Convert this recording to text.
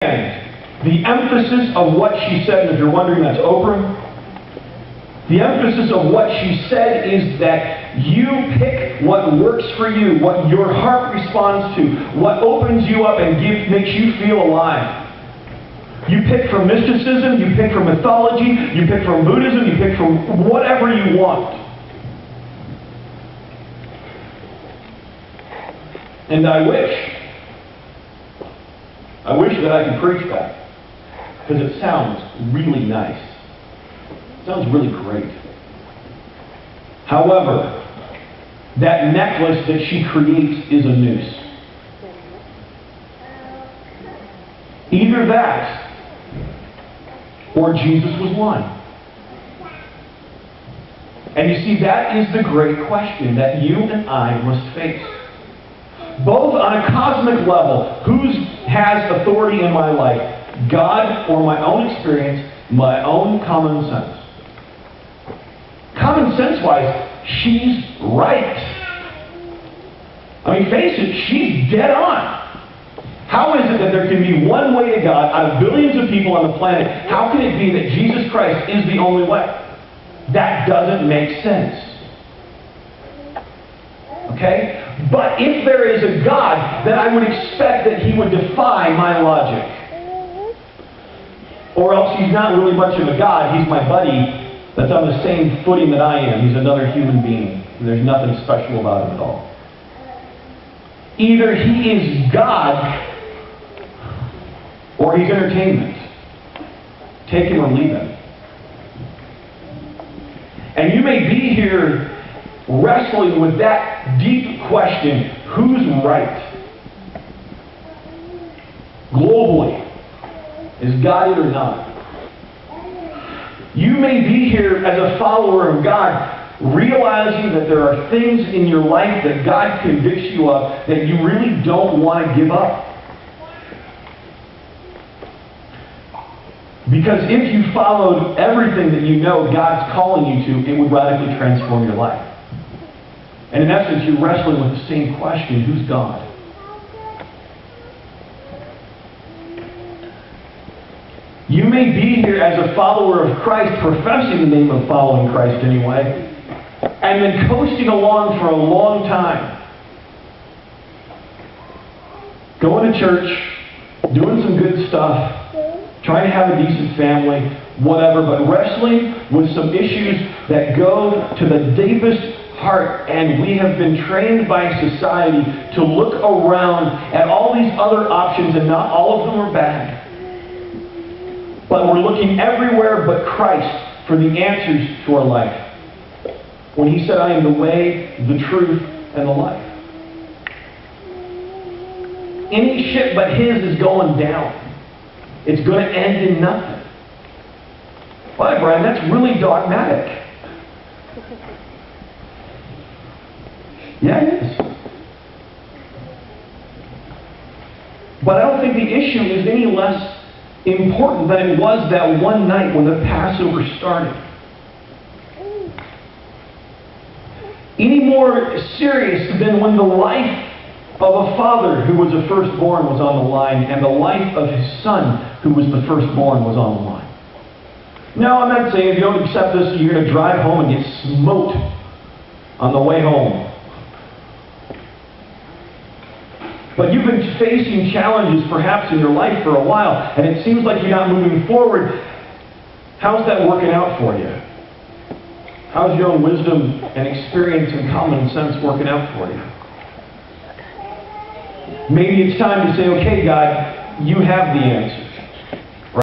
The emphasis of what she said, and if you're wondering, that's Oprah. The emphasis of what she said is that you pick what works for you, what your heart responds to, what opens you up and makes you feel alive. You pick from mysticism, you pick from mythology, you pick from Buddhism, you pick from whatever you want. And I wish that I could preach that, because it sounds really nice. It sounds really great. However, that necklace that she creates is a noose. Either that, or Jesus was lying. And you see, that is the great question that you and I must face. Both on a cosmic level, who has authority in my life? God or my own experience, my own common sense? Common sense-wise, she's right. I mean, face it, she's dead on. How is it that there can be one way to God out of billions of people on the planet? How can it be that Jesus Christ is the only way? That doesn't make sense. Okay? But if there is a God, then I would expect that He would defy my logic. Or else He's not really much of a God. He's my buddy that's on the same footing that I am. He's another human being. There's nothing special about Him at all. Either He is God, or He's entertainment. Take Him or leave Him. And you may be here wrestling with that deep question, who's right? Globally, is God it or not? You may be here as a follower of God, realizing that there are things in your life that God convicts you of that you really don't want to give up. Because if you followed everything that you know God's calling you to, it would radically transform your life. And in essence, you're wrestling with the same question, who's God? You may be here as a follower of Christ, professing the name of following Christ anyway, and then coasting along for a long time. Going to church, doing some good stuff, trying to have a decent family, whatever, but wrestling with some issues that go to the deepest heart, and we have been trained by society to look around at all these other options, and not all of them are bad. But we're looking everywhere but Christ for the answers to our life. When He said, I am the way, the truth, and the life. Any ship but His is going down. It's going to end in nothing. Why, Brian? That's really dogmatic. Yeah, it is. But I don't think the issue is any less important than it was that one night when the Passover started. Any more serious than when the life of a father who was a firstborn was on the line, and the life of his son who was the firstborn was on the line. Now, I'm not saying if you don't accept this, you're going to drive home and get smoked on the way home. But you've been facing challenges perhaps in your life for a while, and it seems like you're not moving forward. How's that working out for you? How's your own wisdom and experience and common sense working out for you? Maybe it's time to say, okay, God, you have the answer.